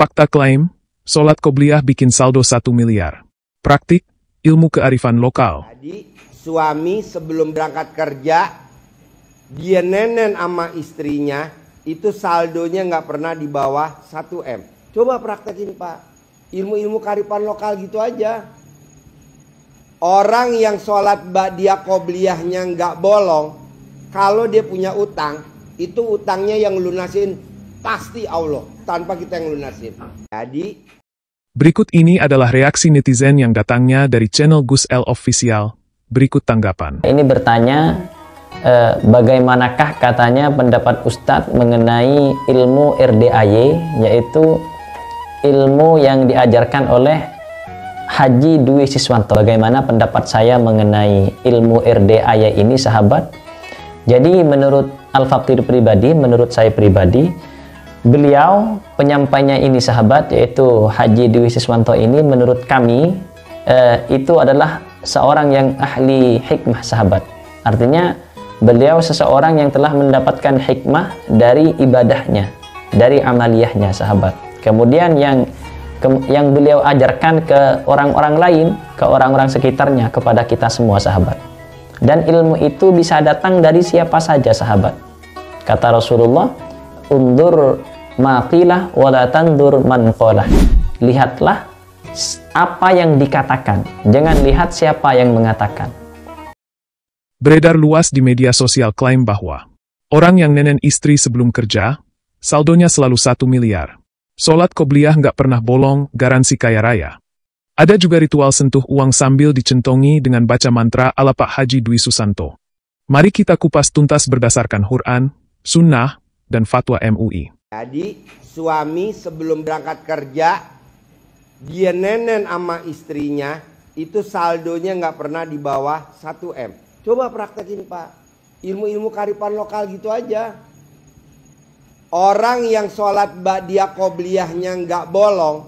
Fakta klaim, sholat qobliyah bikin saldo 1 miliar. Praktik, ilmu kearifan lokal. Jadi suami sebelum berangkat kerja, dia nenen sama istrinya, itu saldonya nggak pernah di bawah 1 M. Coba praktekin Pak, ilmu-ilmu kearifan lokal gitu aja. Orang yang sholat ba'diyah qobliyahnya nggak bolong, kalau dia punya utang, itu utangnya yang lunasin pasti Allah, tanpa kita yang lunasin. Jadi Berikut ini adalah reaksi netizen yang datangnya dari channel Gus L Official. Berikut tanggapan. Ini bertanya, bagaimanakah katanya pendapat Ustadz mengenai ilmu RDAY, yaitu ilmu yang diajarkan oleh Haji Dwi Siswanto. Bagaimana pendapat saya mengenai ilmu RDAY ini, sahabat? Jadi menurut Al-Fakir pribadi, menurut saya pribadi, beliau penyampainya ini, sahabat, yaitu Haji Dwi Siswanto ini, menurut kami itu adalah seorang yang ahli hikmah, sahabat. Artinya beliau seseorang yang telah mendapatkan hikmah dari ibadahnya, dari amaliyahnya, sahabat. Kemudian yang beliau ajarkan ke orang-orang lain, ke orang-orang sekitarnya, kepada kita semua, sahabat. Dan ilmu itu bisa datang dari siapa saja, sahabat. Kata Rasulullah, undur maqilah wala tandur man qalah. Lihatlah apa yang dikatakan, jangan lihat siapa yang mengatakan. Beredar luas di media sosial klaim bahwa orang yang nenen istri sebelum kerja, saldonya selalu 1 miliar. Sholat qobliyah nggak pernah bolong, garansi kaya raya. Ada juga ritual sentuh uang sambil dicentongi dengan baca mantra ala Pak Haji Dwi Susanto. Mari kita kupas tuntas berdasarkan Quran, Sunnah, dan fatwa MUI. Jadi suami sebelum berangkat kerja, dia nenen sama istrinya, itu saldonya nggak pernah di bawah 1 M. Coba praktekin Pak, ilmu-ilmu kearifan lokal gitu aja. Orang yang sholat ba'diyah qobliyahnya nggak bolong,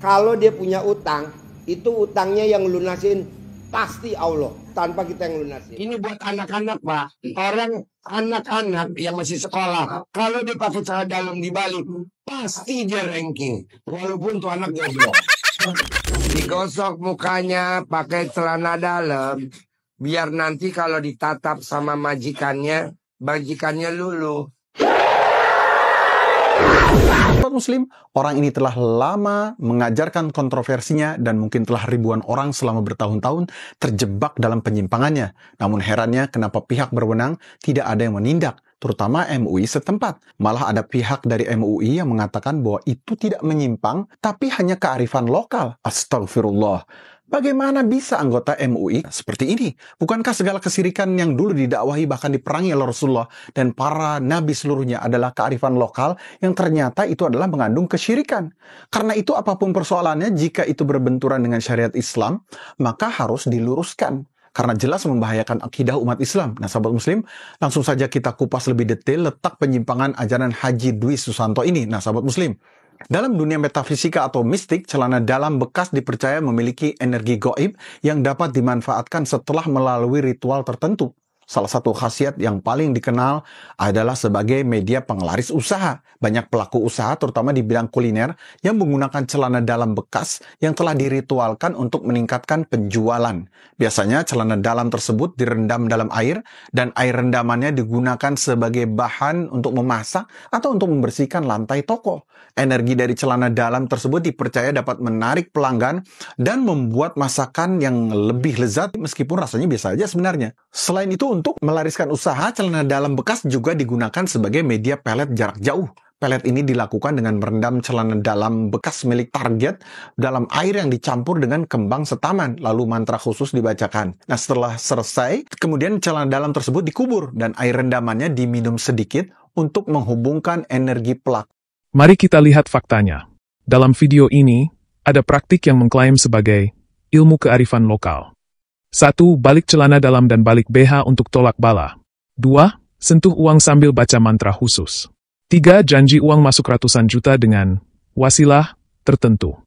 kalau dia punya utang, itu utangnya yang lunasin pasti Allah, tanpa kita yang lunasin. Ini buat anak-anak Pak, orang anak-anak yang masih sekolah, kalau dia pakai celana dalam di Bali, pasti dia ranking, walaupun tuh anak goblok. Digosok mukanya pakai celana dalam, biar nanti kalau ditatap sama majikannya, majikannya luluh. Sobat Muslim, orang ini telah lama mengajarkan kontroversinya dan mungkin telah ribuan orang selama bertahun-tahun terjebak dalam penyimpangannya. Namun herannya kenapa pihak berwenang tidak ada yang menindak, terutama MUI setempat. Malah ada pihak dari MUI yang mengatakan bahwa itu tidak menyimpang, tapi hanya kearifan lokal. Astagfirullah. Bagaimana bisa anggota MUI seperti ini? Bukankah segala kesirikan yang dulu didakwahi bahkan diperangi oleh Rasulullah dan para nabi seluruhnya adalah kearifan lokal yang ternyata itu adalah mengandung kesyirikan? Karena itu apapun persoalannya, jika itu berbenturan dengan syariat Islam, maka harus diluruskan. Karena jelas membahayakan akidah umat Islam. Nah, sahabat Muslim, langsung saja kita kupas lebih detail letak penyimpangan ajaran Haji Dwi Susanto ini. Nah, sahabat Muslim, dalam dunia metafisika atau mistik, celana dalam bekas dipercaya memiliki energi gaib yang dapat dimanfaatkan setelah melalui ritual tertentu. Salah satu khasiat yang paling dikenal adalah sebagai media penglaris usaha. Banyak pelaku usaha, terutama di bidang kuliner, yang menggunakan celana dalam bekas yang telah diritualkan untuk meningkatkan penjualan. Biasanya celana dalam tersebut direndam dalam air, dan air rendamannya digunakan sebagai bahan untuk memasak atau untuk membersihkan lantai toko. Energi dari celana dalam tersebut dipercaya dapat menarik pelanggan dan membuat masakan yang lebih lezat meskipun rasanya biasa aja sebenarnya. Selain itu, untuk melariskan usaha, celana dalam bekas juga digunakan sebagai media pelet jarak jauh. Pelet ini dilakukan dengan merendam celana dalam bekas milik target dalam air yang dicampur dengan kembang setaman, lalu mantra khusus dibacakan. Nah, setelah selesai, kemudian celana dalam tersebut dikubur dan air rendamannya diminum sedikit untuk menghubungkan energi pelaku. Mari kita lihat faktanya. Dalam video ini, ada praktik yang mengklaim sebagai ilmu kearifan lokal. 1. Balik celana dalam dan balik BH untuk tolak bala. 2. Sentuh uang sambil baca mantra khusus. 3. Janji uang masuk ratusan juta dengan wasilah tertentu.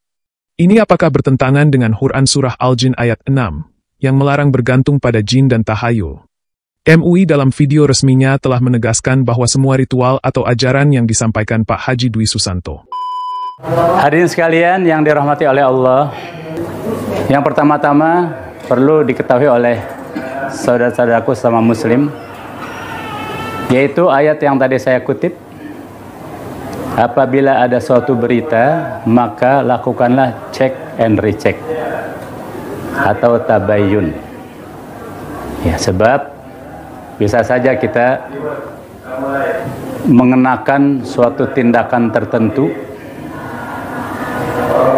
Ini apakah bertentangan dengan Quran Surah Al-Jin ayat 6, yang melarang bergantung pada jin dan tahayul? MUI dalam video resminya telah menegaskan bahwa semua ritual atau ajaran yang disampaikan Pak Haji Dwi Susanto Hadirin sekalian yang dirahmati oleh Allah, yang pertama-tama perlu diketahui oleh saudara-saudaraku sama muslim, yaitu ayat yang tadi saya kutip. Apabila ada suatu berita, maka lakukanlah check and recheck atau tabayyun. Ya, sebab bisa saja kita mengenakan suatu tindakan tertentu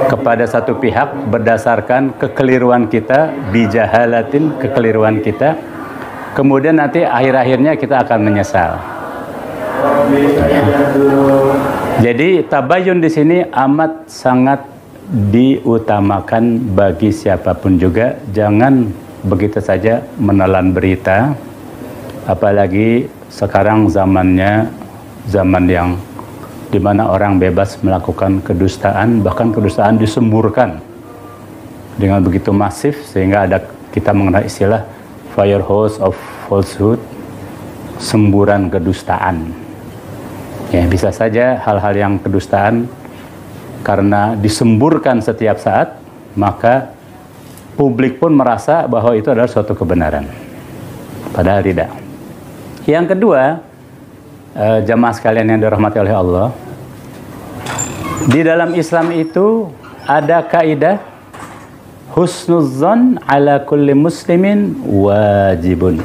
kepada satu pihak berdasarkan kekeliruan kita, bijahalatin, kekeliruan kita, kemudian nanti akhir-akhirnya kita akan menyesal. Jadi tabayun di sini amat sangat diutamakan bagi siapapun juga. Jangan begitu saja menelan berita, apalagi sekarang zamannya zaman yang dimana orang bebas melakukan kedustaan, bahkan kedustaan disemburkan dengan begitu masif sehingga kita mengenal istilah fire hose of falsehood, semburan kedustaan. Ya, bisa saja hal-hal yang kedustaan karena disemburkan setiap saat, maka publik pun merasa bahwa itu adalah suatu kebenaran, padahal tidak. Yang kedua, jamaah sekalian yang dirahmati oleh Allah, di dalam Islam itu ada kaidah husnudzon ala kulli muslimin wajibun.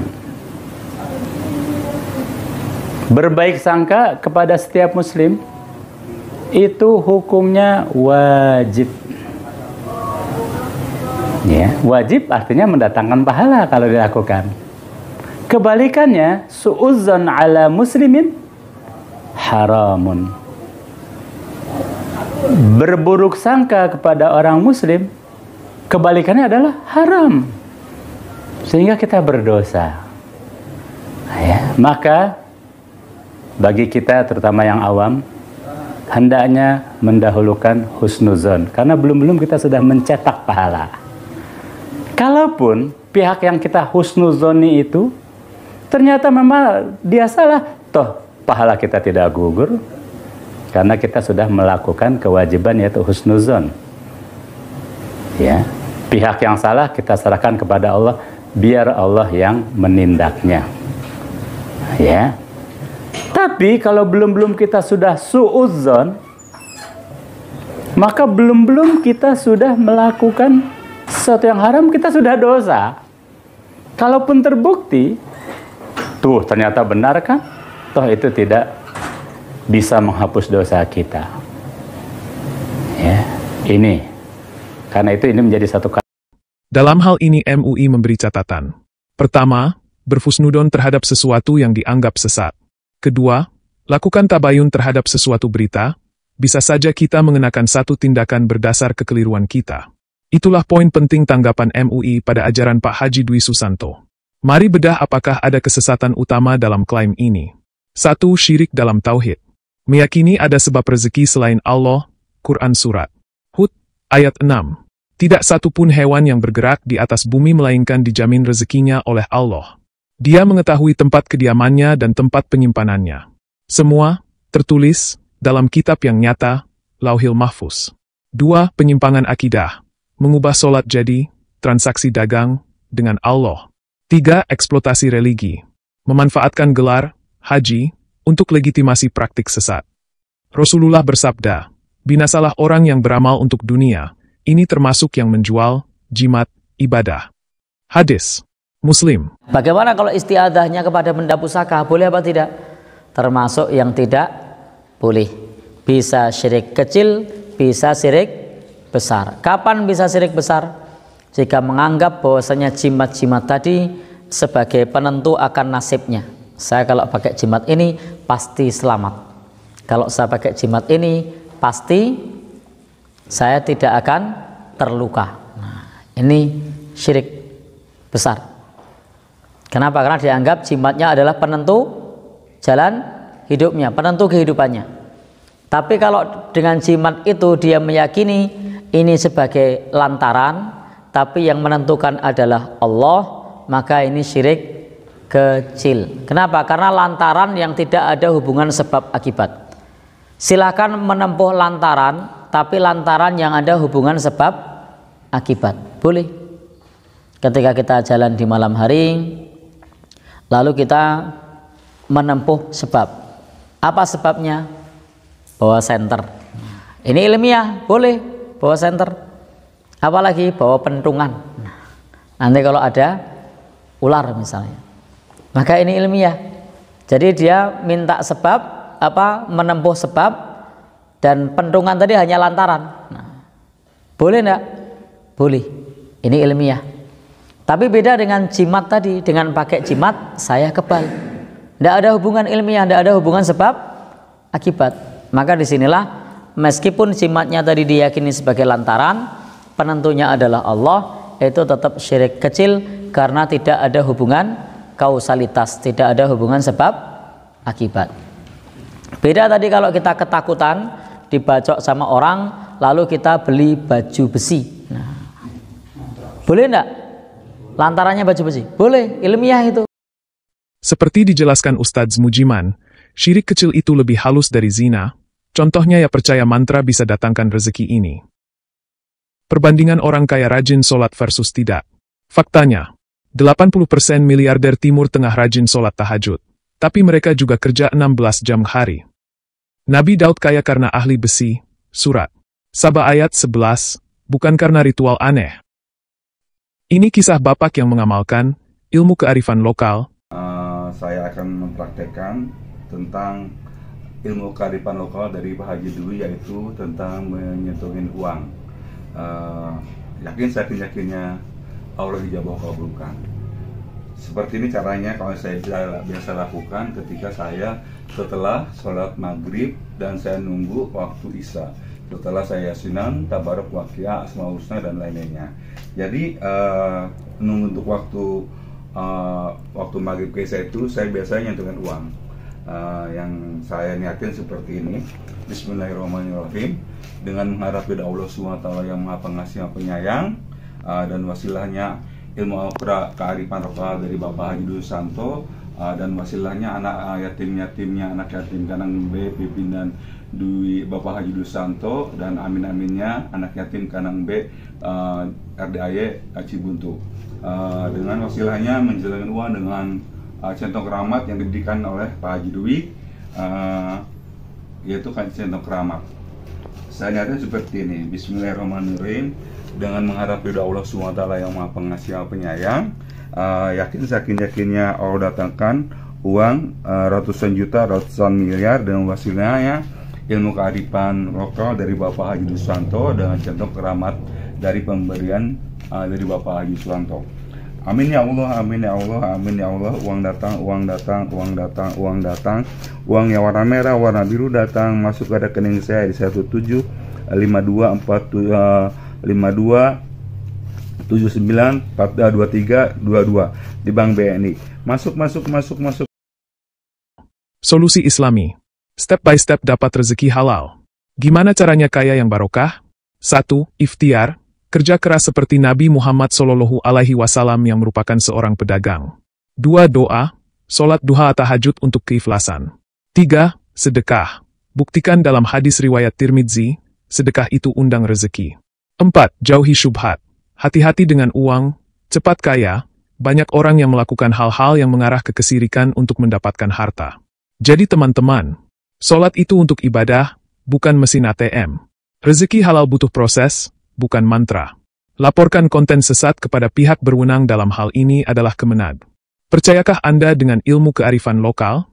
Berbaik sangka kepada setiap muslim itu hukumnya wajib. Ya, wajib artinya mendatangkan pahala kalau dilakukan. Kebalikannya, suudzon ala muslimin haramun. Berburuk sangka kepada orang muslim, kebalikannya adalah haram. Sehingga kita berdosa. Ya, maka bagi kita terutama yang awam, hendaknya mendahulukan husnuzon. Karena belum-belum kita sudah mencetak pahala. Kalaupun pihak yang kita husnuzoni itu ternyata memang dia salah, toh pahala kita tidak gugur karena kita sudah melakukan kewajiban yaitu husnuzon. Ya, pihak yang salah kita serahkan kepada Allah, biar Allah yang menindaknya. Ya. Tapi kalau belum kita sudah suudzon, maka belum kita sudah melakukan sesuatu yang haram, kita sudah dosa. Kalaupun terbukti, tuh ternyata benar kan? Toh itu tidak bisa menghapus dosa kita. Ya, ini. Karena itu ini menjadi satu. Dalam hal ini MUI memberi catatan. Pertama, berfusnudon terhadap sesuatu yang dianggap sesat. Kedua, lakukan tabayun terhadap sesuatu berita. Bisa saja kita mengenakan satu tindakan berdasar kekeliruan kita. Itulah poin penting tanggapan MUI pada ajaran Pak Haji Dwi Susanto. Mari bedah apakah ada kesesatan utama dalam klaim ini. 1. Syirik dalam tauhid. Meyakini ada sebab rezeki selain Allah. Quran Surat Hud, ayat 6. Tidak satu pun hewan yang bergerak di atas bumi melainkan dijamin rezekinya oleh Allah. Dia mengetahui tempat kediamannya dan tempat penyimpanannya. Semua tertulis dalam kitab yang nyata, Lauhil Mahfuz. 2. Penyimpangan akidah. Mengubah solat jadi transaksi dagang dengan Allah. 3. Eksploitasi religi. Memanfaatkan gelar haji untuk legitimasi praktik sesat. Rasulullah bersabda, binasalah orang yang beramal untuk dunia. Ini termasuk yang menjual jimat ibadah. Hadis Muslim. Bagaimana kalau istiadahnya kepada benda pusaka? Boleh apa tidak? Termasuk yang tidak boleh. Bisa syirik kecil, bisa syirik besar. Kapan bisa syirik besar? Jika menganggap bahwasanya jimat-jimat tadi sebagai penentu akan nasibnya. Saya kalau pakai jimat ini pasti selamat. Kalau saya pakai jimat ini pasti saya tidak akan terluka. Nah, ini syirik besar. Kenapa? Karena dianggap jimatnya adalah penentu jalan hidupnya, penentu kehidupannya. Tapi kalau dengan jimat itu dia meyakini ini sebagai lantaran, tapi yang menentukan adalah Allah, maka ini syirik kecil. Kenapa? Karena lantaran yang tidak ada hubungan sebab akibat. silakan menempuh lantaran, tapi lantaran yang ada hubungan sebab akibat. Boleh. Ketika kita jalan di malam hari, lalu kita menempuh sebab. Apa sebabnya? Bawa senter. Ini ilmiah, boleh bawa senter. Apalagi bawa pentungan. Nanti kalau ada ular misalnya, maka ini ilmiah. Jadi dia minta sebab, menempuh sebab, dan pentungan tadi hanya lantaran. Boleh enggak? Boleh. Ini ilmiah. Tapi beda dengan jimat tadi. Dengan pakai jimat saya kebal. Tidak ada hubungan ilmiah, tidak ada hubungan sebab akibat. Maka disinilah meskipun jimatnya tadi diyakini sebagai lantaran, penentunya adalah Allah, itu tetap syirik kecil karena tidak ada hubungan kausalitas, tidak ada hubungan sebab akibat. Beda tadi kalau kita ketakutan dibacok sama orang, lalu kita beli baju besi. Nah, boleh enggak? Lantarannya baju besi? Boleh, ilmiah itu. Seperti dijelaskan Ustadz Mujiman, syirik kecil itu lebih halus dari zina. Contohnya ya percaya mantra bisa datangkan rezeki ini. Perbandingan orang kaya rajin sholat versus tidak. Faktanya, 80% miliarder Timur Tengah rajin sholat tahajud. Tapi mereka juga kerja 16 jam hari. Nabi Daud kaya karena ahli besi, surat Saba ayat 11, bukan karena ritual aneh. Ini kisah bapak yang mengamalkan ilmu kearifan lokal. Saya akan mempraktekkan tentang ilmu kearifan lokal dari Pak Haji Dwi, yaitu tentang menyentuhin uang. Yakin-yakinnya Allah dijabah kabulkan. Seperti ini caranya kalau saya biasa lakukan ketika saya setelah sholat maghrib dan saya nunggu waktu isya. Setelah saya yasinan, tabarok, waqiah, asmaul husna dan lainnya. Jadi nunggu untuk waktu maghrib ke isya itu saya biasanya nyentuhin uang. Yang saya niatin seperti ini. Bismillahirrahmanirrahim. Dengan mengharap kepada Allah SWT yang Maha Pengasih Maha Penyayang, dan wasilahnya ilmu kearifan lokal dari Bapak Haji Dwi Santo, dan wasilahnya anak yatim-yatimnya, anak yatim Kanang B, Pipin dan Dwi Bapak Haji Dwi Santo, dan amin-aminnya anak yatim Kanang B, RDAY Cibuntu. Dengan wasilahnya menjalankan uang dengan centong keramat yang diberikan oleh Pak Haji Dwi, yaitu centong keramat. Saya nyatakan seperti ini. Bismillahirrahmanirrahim. Dengan mengharap ridha Allah SWT yang Maha Pengasih Maha Penyayang, yakinnya Allah datangkan uang ratusan juta, ratusan miliar dengan wasilahnya ilmu kearifan lokal dari Bapak Haji Dwi Santo dengan centong keramat dari pemberian dari Bapak Haji Santo. Amin ya Allah, amin ya Allah, amin ya Allah. Uang datang, uang datang, uang datang, uang datang. Uang yang warna merah, warna biru datang masuk ke rekening saya di 1752794322 di Bank BNI. Masuk. Solusi Islami. Step by step dapat rezeki halal. Gimana caranya kaya yang barokah? 1. Ikhtiar. Kerja keras seperti Nabi Muhammad SAW yang merupakan seorang pedagang. 2. Doa, sholat duha tahajud untuk keikhlasan. 3. Sedekah. Buktikan dalam hadis riwayat Tirmidzi, sedekah itu undang rezeki. 4. Jauhi syubhat. Hati-hati dengan uang, cepat kaya. Banyak orang yang melakukan hal-hal yang mengarah ke kesirikan untuk mendapatkan harta. Jadi teman-teman, sholat itu untuk ibadah, bukan mesin ATM. Rezeki halal butuh proses, bukan mantra. Laporkan konten sesat kepada pihak berwenang dalam hal ini adalah kemenag. Percayakah Anda dengan ilmu kearifan lokal?